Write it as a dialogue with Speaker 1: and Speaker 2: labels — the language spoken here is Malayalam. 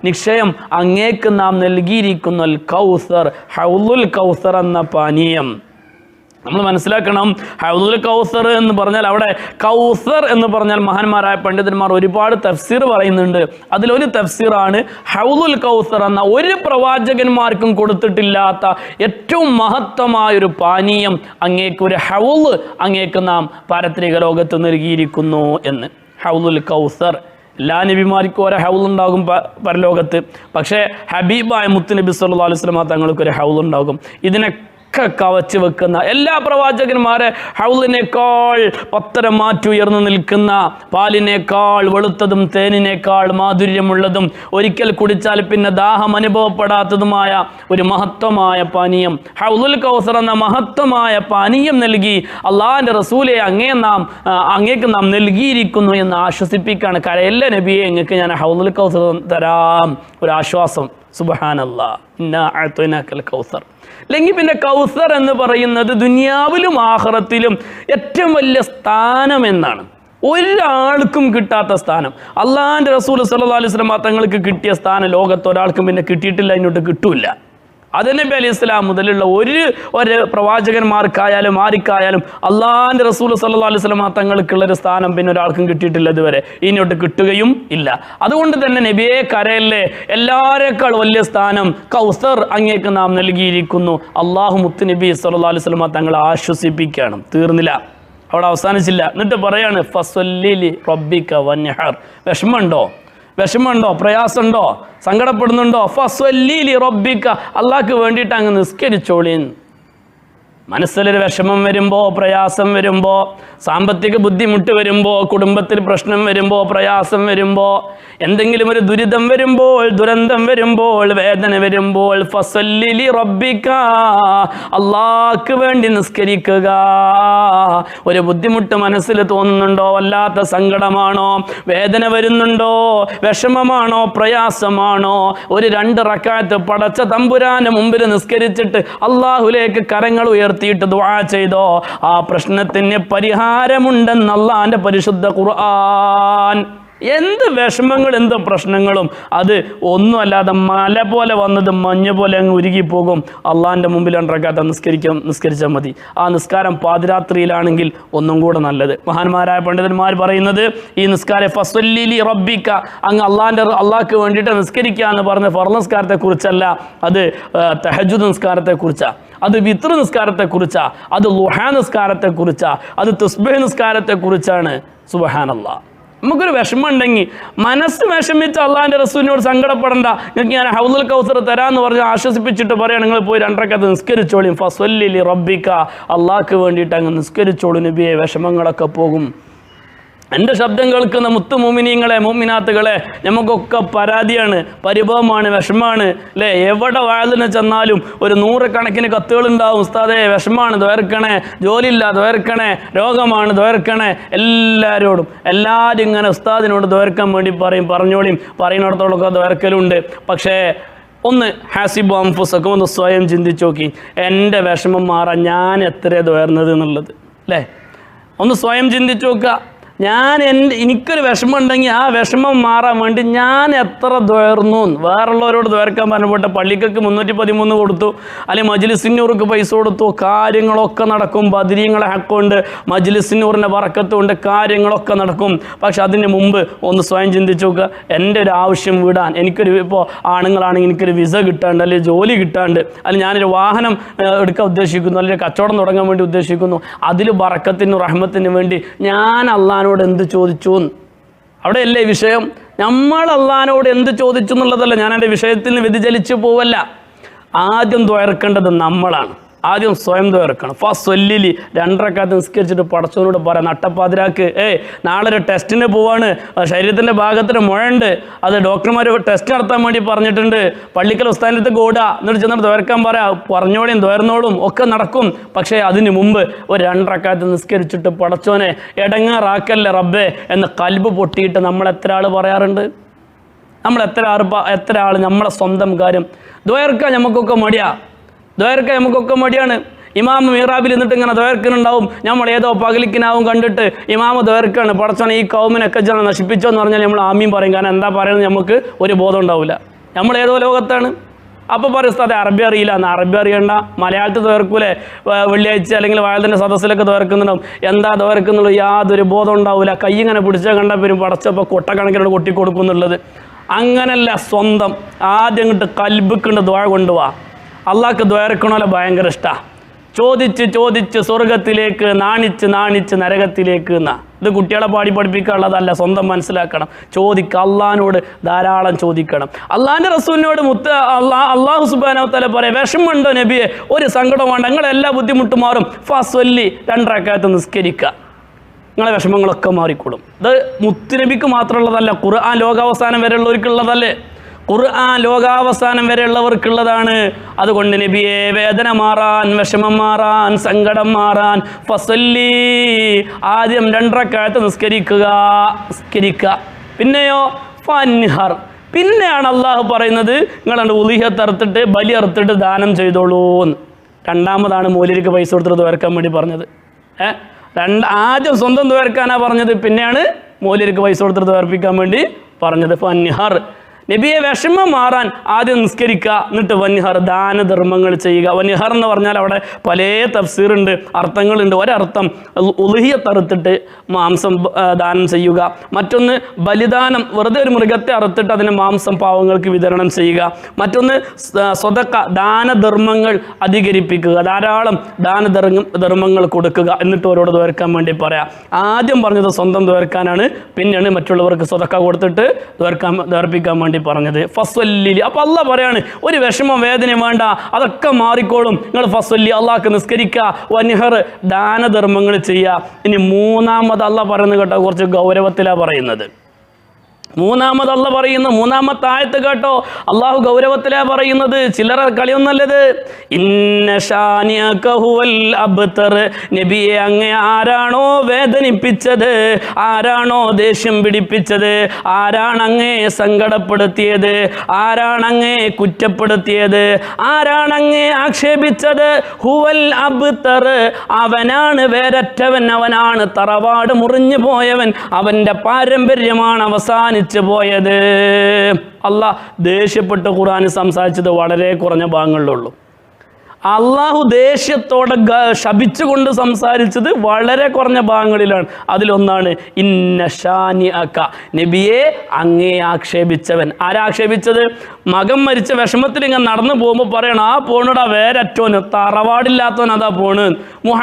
Speaker 1: നിശ്ചയം അങ്ങേക്ക് നാം നൽകിയിരിക്കുന്ന കൗസർ, ഹൗലുൽ കൗസർ എന്ന പാനീയം. നമ്മൾ മനസ്സിലാക്കണം, ഹൗലുൽ കൗസർ എന്ന് പറഞ്ഞാൽ അവിടെ കൗസർ എന്ന് പറഞ്ഞാൽ മഹാന്മാരായ പണ്ഡിതന്മാർ ഒരുപാട് തഫ്സീർ പറയുന്നുണ്ട്. അതിലൊരു തഫ്സീറാണ് ഹൗലുൽ കൗസർ എന്ന ഒരു പ്രവാചകന്മാർക്കും കൊടുത്തിട്ടില്ലാത്ത ഏറ്റവും മഹത്വമായൊരു പാനീയം അങ്ങേക്ക്, ഒരു ഹൗല് അങ്ങേക്ക് നാം പാരത്രിക ലോകത്ത് നൽകിയിരിക്കുന്നു എന്ന്. ഹൗലുൽ കൗസർ, എല്ലാ നബിമാർക്കും ഓരോ ഹൗലുണ്ടാകും പരലോകത്ത്. പക്ഷേ ഹബീബായ മുത്തുനബി സല്ലല്ലാഹു അലൈഹി വസല്ലം തങ്ങൾക്കൊരു ഹൗലുണ്ടാകും. ഇതിനൊക്കെ കവച്ച് വെക്കുന്ന എല്ലാ പ്രവാചകന്മാരെ ഹൗലിനേക്കാൾ 10 മാറ്റി ഉയർന്നു നിൽക്കുന്ന, പാലിനേക്കാൾ വെളുത്തതും തേനിനേക്കാൾ മാധുര്യമുള്ളതും ഒരിക്കൽ കുടിച്ചാൽ പിന്നെ ദാഹം അനുഭവപ്പെടാത്തതുമായ ഒരു മഹത്വമായ പാനീയം, ഹൗലുൽ കൗസർ എന്ന മഹത്വമായ പാനീയം നൽകി അള്ളാഹിൻ്റെ റസൂലെ അങ്ങേക്ക് നാം നൽകിയിരിക്കുന്നു എന്ന് ആശ്വസിപ്പിക്കുകയാണ്. കരയല്ല നബിയെ, അങ്ങക്ക് ഞാൻ ഹൗലുൽ കൗസർ തരാം, ഒരു ആശ്വാസം. സുബ്ഹാനല്ലാഹ്, ഇന്നാ അഅ്തൈനാക്കൽ കൗസർ. അല്ലെങ്കിൽ പിന്നെ കൗസർ എന്ന് പറയുന്നത് ദുനിയാവിലും ആഖിറത്തിലും ഏറ്റവും വലിയ സ്ഥാനം എന്നാണ്. ഒരാൾക്കും കിട്ടാത്ത സ്ഥാനം. അള്ളാഹിൻ്റെ റസൂൽ സല്ലല്ലാഹു അലൈഹി വസല്ലം തങ്ങൾക്ക് കിട്ടിയ സ്ഥാനം ലോകത്ത് ഒരാൾക്കും പിന്നെ കിട്ടിയിട്ടില്ല, ഇങ്ങോട്ട് കിട്ടൂല. അത് നബി അലൈഹി സ്വലാം മുതലുള്ള ഒരു പ്രവാചകന്മാർക്കായാലും ആർക്കായാലും അള്ളാഹിൻ്റെ റസൂൽ സല്ലല്ലാഹു അലൈഹി വസല്ലം തങ്ങൾക്കുള്ളൊരു സ്ഥാനം പിന്നെ ഒരാൾക്കും കിട്ടിയിട്ടില്ല ഇതുവരെ, ഇനിയോട്ട് കിട്ടുകയും ഇല്ല. അതുകൊണ്ട് തന്നെ നബിയെ കരയല്ലേ, എല്ലാവരേക്കാൾ വലിയ സ്ഥാനം കൗസർ അങ്ങേക്ക് നാം നൽകിയിരിക്കുന്നു. അള്ളാഹു മുത്ത് നബി സല്ലല്ലാഹു അലൈഹി വസല്ലം തങ്ങളെ ആശ്വസിപ്പിക്കണം. തീർന്നില്ല, അവിടെ അവസാനിച്ചില്ല. എന്നിട്ട് പറയാണ് ഫസ്വല്ലി റബ്ബിക വൻഹർ. വിഷമമുണ്ടോ, പ്രയാസമുണ്ടോ, സങ്കടപ്പെടുന്നുണ്ടോ? ഫസ്വല്ലി റബ്ബിക, അള്ളാഹ്ക്ക് വേണ്ടിയിട്ട് അങ്ങ് നിസ്കരിച്ചോളീൻ. മനസ്സിലൊരു വിഷമം വരുമ്പോൾ, പ്രയാസം വരുമ്പോൾ, സാമ്പത്തിക ബുദ്ധിമുട്ട് വരുമ്പോൾ, കുടുംബത്തിൽ പ്രശ്നം വരുമ്പോൾ, പ്രയാസം വരുമ്പോൾ, എന്തെങ്കിലും ഒരു ദുരിതം വരുമ്പോൾ, ദുരന്തം വരുമ്പോൾ, വേദന വരുമ്പോൾ, ഫസ്വല്ലി റബ്ബിക, അള്ളാഹ്ക്ക് വേണ്ടി നിസ്കരിക്കുക. ഒരു ബുദ്ധിമുട്ട് മനസ്സിൽ തോന്നുന്നുണ്ടോ, വല്ലാത്ത സങ്കടമാണോ, വേദന വരുന്നുണ്ടോ, വിഷമമാണോ, പ്രയാസമാണോ, ഒരു 2 റക്അത്ത് പടച്ച തമ്പുരാന്റെ മുമ്പിൽ നിസ്കരിച്ചിട്ട് അള്ളാഹുലേക്ക് കരങ്ങൾ ഉയർത്തിയിട്ട് ദുആ ചെയ്തോ, ആ പ്രശ്നത്തിന് പരിഹാരമുണ്ടെന്ന് അള്ളാഹിന്റെ പരിശുദ്ധ ഖുർആൻ. എന്ത് വിഷമങ്ങൾ, എന്ത് പ്രശ്നങ്ങളും അത് ഒന്നുമല്ലാതെ മല പോലെ വന്നത് മഞ്ഞ പോലെ അങ്ങ് ഉരുകിപ്പോകും. അള്ളാഹിൻ്റെ മുമ്പിൽ 2 റക്അത്ത് നിസ്കരിച്ചാൽ മതി. ആ നിസ്കാരം പാതിരാത്രിയിലാണെങ്കിൽ ഒന്നും കൂടെ നല്ലത്. മഹാന്മാരായ പണ്ഡിതന്മാർ പറയുന്നത് ഈ നിസ്കാരം ഫസ്വല്ലി റബ്ബിക, അങ്ങ് അള്ളാഹ്ക്ക് വേണ്ടിയിട്ട് നിസ്കരിക്കുക എന്ന് പറഞ്ഞ ഫർള് നിസ്കാരത്തെക്കുറിച്ചല്ല, അത് തഹജ്ജുദ് നിസ്കാരത്തെക്കുറിച്ചാണ്, അത് വിത്ർ നിസ്കാരത്തെക്കുറിച്ചാണ്, അത് ളുഹാ നിസ്കാരത്തെക്കുറിച്ചാണ്, അത് തസ്ബീഹ് നിസ്കാരത്തെക്കുറിച്ചാണ്. സുബ്ഹാനല്ലാഹ്. നമുക്കൊരു വിഷമം ഉണ്ടെങ്കിൽ, മനസ്സ് വിഷമിച്ച് അള്ളാഹിൻ്റെ റസൂലിനോട് സങ്കടപ്പെടണ്ട, നിങ്ങൾക്ക് ഞാൻ ഹൗലുൽ കൗസർ തരാമെന്ന് പറഞ്ഞ് ആശ്വസിപ്പിച്ചിട്ട് പറയാം, നിങ്ങൾ പോയി 2 റക്അത്ത് നിസ്കരിച്ചോളും. ഫസ്വല്ലി റബ്ബിക, അള്ളാഹ്ക്ക് വേണ്ടിയിട്ട് അങ്ങ് നിസ്കരിച്ചോളൂ നബിയെ, വിഷമങ്ങളൊക്കെ പോകും. എൻ്റെ ശബ്ദം കേൾക്കുന്ന മുത്തു മുഅ്മിനീങ്ങളെ, മുഅ്മിനാത്തുകളെ, നമുക്കൊക്കെ പരാതിയാണ്, പരിഭവമാണ്, വിഷമാണ് അല്ലേ? എവിടെ വഅലിന് ചെന്നാലും ഒരു 100 കണക്കിന് കത്തുകളുണ്ടാവും. ഉസ്താദേ വിഷമാണ്, ദ്വയർക്കണേ, ജോലിയില്ല ദ്വയർക്കണേ, രോഗമാണ് ദ്വയർക്കണേ. എല്ലാവരും ഇങ്ങനെ ഉസ്താദിനോട് ദ്വയർക്കാൻ വേണ്ടി പറഞ്ഞോളിയും, പറയുന്നിടത്തോളൊക്കെ ദ്വയർക്കലുണ്ട്. പക്ഷേ ഒന്ന് ഹാസിബു അൻഫുസക്കും, ഒന്ന് സ്വയം ചിന്തിച്ച് നോക്കി, എൻ്റെ വിഷമം മാറാൻ ഞാൻ എത്ര ദ്വയർന്നത് എന്നുള്ളത് അല്ലേ? ഒന്ന് സ്വയം ചിന്തിച്ച് നോക്കുക. എനിക്കൊരു വിഷമം ഉണ്ടെങ്കിൽ ആ വിഷമം മാറാൻ വേണ്ടി ഞാൻ എത്ര ദ്വയർന്നു. വേറുള്ളവരോട് ദ്വയർക്കാൻ പറഞ്ഞപ്പെട്ട പള്ളിക്കൊക്കെ 313 കൊടുത്തു, അല്ലെങ്കിൽ മജ്ലിസിന്നൂർക്ക് പൈസ കൊടുത്തു, കാര്യങ്ങളൊക്കെ നടക്കും. ബദരീങ്ങളെ ഹക്കുണ്ട്, മജ്ലിസിന്നൂറിൻ്റെ ബറക്കത്തുണ്ട്, കാര്യങ്ങളൊക്കെ നടക്കും. പക്ഷെ അതിന് മുമ്പ് ഒന്ന് സ്വയം ചിന്തിച്ച് നോക്കുക, എൻ്റെ ഒരു ആവശ്യം വിടാൻ, ഇപ്പോൾ ആണുങ്ങളാണെങ്കിൽ എനിക്കൊരു വിസ കിട്ടാണ്ട്, അല്ലെങ്കിൽ ജോലി കിട്ടാണ്ട്, അല്ലെങ്കിൽ ഞാനൊരു വാഹനം എടുക്കാൻ ഉദ്ദേശിക്കുന്നു, അല്ലെങ്കിൽ കച്ചവടം തുടങ്ങാൻ വേണ്ടി ഉദ്ദേശിക്കുന്നു, അതിൽ ബറക്കത്തിനും റഹ്മത്തിനും വേണ്ടി ഞാൻ അള്ളാഹിനോട് എന്ത് ചോദിച്ചു? അവിടെയല്ലേ വിഷയം. നമ്മൾ അള്ളാഹിനോട് എന്ത് ചോദിച്ചു എന്നുള്ളതല്ല. ഞാൻ എൻ്റെ വിഷയത്തിൽ നിന്ന് വ്യതിചലിച്ചു പോവല്ല. ആദ്യം ദ്വയർക്കേണ്ടത് നമ്മളാണ്. ആദ്യം സ്വയം ദ്വയർക്കണം. ഫസ്വല്ലി 2 റക്അത്ത് നിസ്കരിച്ചിട്ട് പടച്ചവനോട് പറയാം, നട്ടപ്പാതിരാക്ക് നാളെ ഒരു ടെസ്റ്റിന് പോവാണ്, ശരീരത്തിൻ്റെ ഭാഗത്തിന് മുഴയുണ്ട്, അത് ഡോക്ടർമാർ ടെസ്റ്റ് നടത്താൻ വേണ്ടി പറഞ്ഞിട്ടുണ്ട്, പള്ളിക്കൽ ഉസ്താദിൻ്റെ ഓടുക, എന്നിട്ട് ചെന്നിട്ട് ദ്വയർക്കാൻ പറയാം, പറഞ്ഞോളിയും ദ്വയർന്നോളും ഒക്കെ നടക്കും. പക്ഷേ അതിന് മുമ്പ് ഒരു 2 റക്അത്ത് നിസ്കരിച്ചിട്ട് പടച്ചോനെ എടങ്ങാറാക്കല്ലേ റബ്ബേ എന്ന് കൽബ് പൊട്ടിയിട്ട് നമ്മൾ എത്ര ആൾ പറയാറുണ്ട്? നമ്മൾ എത്ര ആൾ നമ്മളെ സ്വന്തം കാര്യം ദ്വയർക്കാൻ നമുക്കൊക്കെ മടിയാണ്. ഇമാം മീറാബിൽ നിന്നിട്ട് ഇങ്ങനെ ദ്വേർക്കുന്നുണ്ടാവും. നമ്മൾ ഏതോ പകലിക്കിനാവും കണ്ടിട്ട് ഇമാമ് ദ്വേർക്കാണ്, പടച്ചോനെ ഈ കൗമിനൊക്കെ ജന നശിപ്പിച്ചോ എന്ന് പറഞ്ഞാൽ നമ്മൾ ആമീൻ പറയും. കാരണം എന്താ പറയുന്നത് നമുക്ക് ഒരു ബോധം ഉണ്ടാവില്ല. നമ്മൾ ഏതോ ലോകത്താണ്. അപ്പോൾ പറയും ഉസ്താദെ അറബി അറിയില്ല എന്ന്. അറബി അറിയണ്ട, മലയാളത്തിൽ ദ്വേർക്കൂലേ, വെള്ളിയാഴ്ച അല്ലെങ്കിൽ വാഴത്തിൻ്റെ സദസ്സിലൊക്കെ ദ്വേർക്കുന്നുണ്ടാവും. എന്താ ദ്വേർക്കുന്നുള്ളൂ യാതൊരു ബോധം ഉണ്ടാവില്ല. കൈ ഇങ്ങനെ പിടിച്ചാൽ കണ്ടാൽ പേരും പടച്ചപ്പോൾ കൊട്ടക്കണക്കിനോട് കൊട്ടിക്കൊടുക്കുന്നുള്ളത്. അങ്ങനല്ല, സ്വന്തം ആദ്യം ഇങ്ങോട്ട് കൽബിക്കൊണ്ട് ദ്വാ കൊണ്ടുപോവാ. അള്ളാഹ്ക്ക് ദ്വേർക്കണമല്ലോ ഭയങ്കര ഇഷ്ടമാണ്. ചോദിച്ച് ചോദിച്ച് സ്വർഗത്തിലേക്ക്, നാണിച്ച് നാണിച്ച് നരകത്തിലേക്ക് എന്നാ. ഇത് കുട്ടികളെ പഠിപ്പിക്കാനുള്ളതല്ല, സ്വന്തം മനസ്സിലാക്കണം. ചോദിക്കുക, അള്ളാഹിനോട് ധാരാളം ചോദിക്കണം. അള്ളാഹിൻ്റെ റസൂലിനോട് അള്ളാഹു സുബ്ഹാനഹു വ തആല പറയാം, വിഷമമുണ്ടോ നബിയെ, ഒരു സങ്കടം വേണ്ട, നിങ്ങളെ എല്ലാ ബുദ്ധിമുട്ടും മാറും. ഫസ്വല്ലി 2 റക്അത്ത് നിസ്കരിക്കുക, നിങ്ങളെ വിഷമങ്ങളൊക്കെ മാറിക്കൊള്ളും. ഇത് മുത്തുനബിക്ക് മാത്രമുള്ളതല്ല, ഖുർആൻ ലോകാവസാനം വരെ ഉള്ളവർക്കുള്ളതല്ലേ. ഖുർആൻ ലോകാവസാനം വരെയുള്ളവർക്കുള്ളതാണ്. അതുകൊണ്ട് നബിയെ വേദന മാറാൻ, വിഷമം മാറാൻ, സങ്കടം മാറാൻ ഫസല്ലി, ആദ്യം 2 റക്അത്ത് നിസ്കരിക്കുക. പിന്നെയോ ഫൻഹർ, പിന്നെയാണ് അള്ളാഹു പറയുന്നത് നിങ്ങളുടെ ഉളിഹത്ത് അറുത്തിട്ട് ബലി അറുത്തിട്ട് ദാനം ചെയ്തോളൂ എന്ന്. രണ്ടാമതാണ് മൗലിക്ക് പൈസ കൊടുത്തിട്ട് ദ്വേർക്കാൻ വേണ്ടി പറഞ്ഞത്. ആദ്യം സ്വന്തം ദ്വേർക്കാനാണ് പറഞ്ഞത്, പിന്നെയാണ് മൗലിക്ക് പൈസ കൊടുത്തിട്ട് ദ്വേർപ്പിക്കാൻ വേണ്ടി പറഞ്ഞത്. ഫൻഹർ, നബിയെ വിഷമം മാറാൻ ആദ്യം നിസ്കരിക്കുക, എന്നിട്ട് വന്യഹർ ദാനധർമ്മങ്ങൾ ചെയ്യുക. വന്യഹർ എന്ന് പറഞ്ഞാൽ അവിടെ പല തഫ്സീറുണ്ട്, അർത്ഥങ്ങളുണ്ട്. ഒരർത്ഥം ഉളുഹിയത്ത് അറുത്തിട്ട് മാംസം ദാനം ചെയ്യുക, മറ്റൊന്ന് ബലിദാനം, വെറുതെ ഒരു മൃഗത്തെ അറുത്തിട്ട് അതിന് മാംസം പാവങ്ങൾക്ക് വിതരണം ചെയ്യുക, മറ്റൊന്ന് സ്വതക്ക ദാനധർമ്മങ്ങൾ അധികരിപ്പിക്കുക, ധാരാളം ദാനധർമ്മങ്ങൾ കൊടുക്കുക, എന്നിട്ട് അവരോട് ദ്വേർക്കാൻ വേണ്ടി പറയാം. ആദ്യം പറഞ്ഞത് സ്വന്തം ദ്വേർക്കാനാണ്, പിന്നെയാണ് മറ്റുള്ളവർക്ക് സ്വതക്ക കൊടുത്തിട്ട് ദ്വേർപ്പിക്കാൻ വേണ്ടി പറഞ്ഞത്. ഫസ്വല്ലി, അപ്പോൾ അള്ളാഹ് പറയാണ് ഒരു വിഷമം വേദന വേണ്ട, അതൊക്കെ മാറിക്കോളും, നിങ്ങൾ ഫസ്വല്ലി അള്ളാഹ്ക്ക് നിസ്കരിക്കുക, വൻഹർ ദാനധർമ്മങ്ങൾ ചെയ്യുക. ഇനി മൂന്നാമത് അള്ളാഹ് പറയുന്നത് കേട്ടോ, കുറച്ച് ഗൗരവത്തിലാണ് പറയുന്നത്. മൂന്നാമത് അള്ളാഹ് പറയുന്നു, മൂന്നാമത്തെ ആയത്ത് കേട്ടോ, അള്ളാഹു ഗൗരവത്തിലാ പറയുന്നത്, ചില്ലറ കളിയൊന്നല്ലത്. ഇന്ന ഷാനിഅക ഹുവൽ അബ്തർ, നബിയെ അങ്ങേ ആരാണോ വേദനിപ്പിച്ചത്, ആരാണോ ദേഷ്യം പിടിപ്പിച്ചത്, ആരാണ് അങ്ങേ സങ്കടപ്പെടുത്തിയത്, ആരാണ് അങ്ങേ കുറ്റപ്പെടുത്തിയത്, ആരാണ് അങ്ങേ ആക്ഷേപിച്ചത്, ഹുവൽ അബ്തർ, അവനാണ് വേരറ്റവൻ, അവനാണ് തറവാട് മുറിഞ്ഞു പോയവൻ, അവൻ്റെ പാരമ്പര്യമാണ് അവസാനിച്ചു പോയത്. അള്ളാഹ് ദേഷ്യപ്പെട്ട് ഖുർആൻ സംസാരിച്ചത് വളരെ കുറഞ്ഞ ഭാഗങ്ങളിലുള്ളൂ. അള്ളാഹു ദേഷ്യത്തോടെ ശപിച്ചുകൊണ്ട് സംസാരിച്ചത് വളരെ കുറഞ്ഞ ഭാഗങ്ങളിലാണ്. അതിലൊന്നാണ് ഇന്ന ഷാനിഅക, നബിയെ അങ്ങേ ആക്ഷേപിച്ചവൻ. ആരാക്ഷേപിച്ചത്? മകൻ മരിച്ച വിഷമത്തിൽ ഇങ്ങനെ നടന്നു പോകുമ്പോൾ പറയണം, ആ പോണടാ വേരറ്റോന്, തറവാടില്ലാത്തവൻ അതാ പോണ്.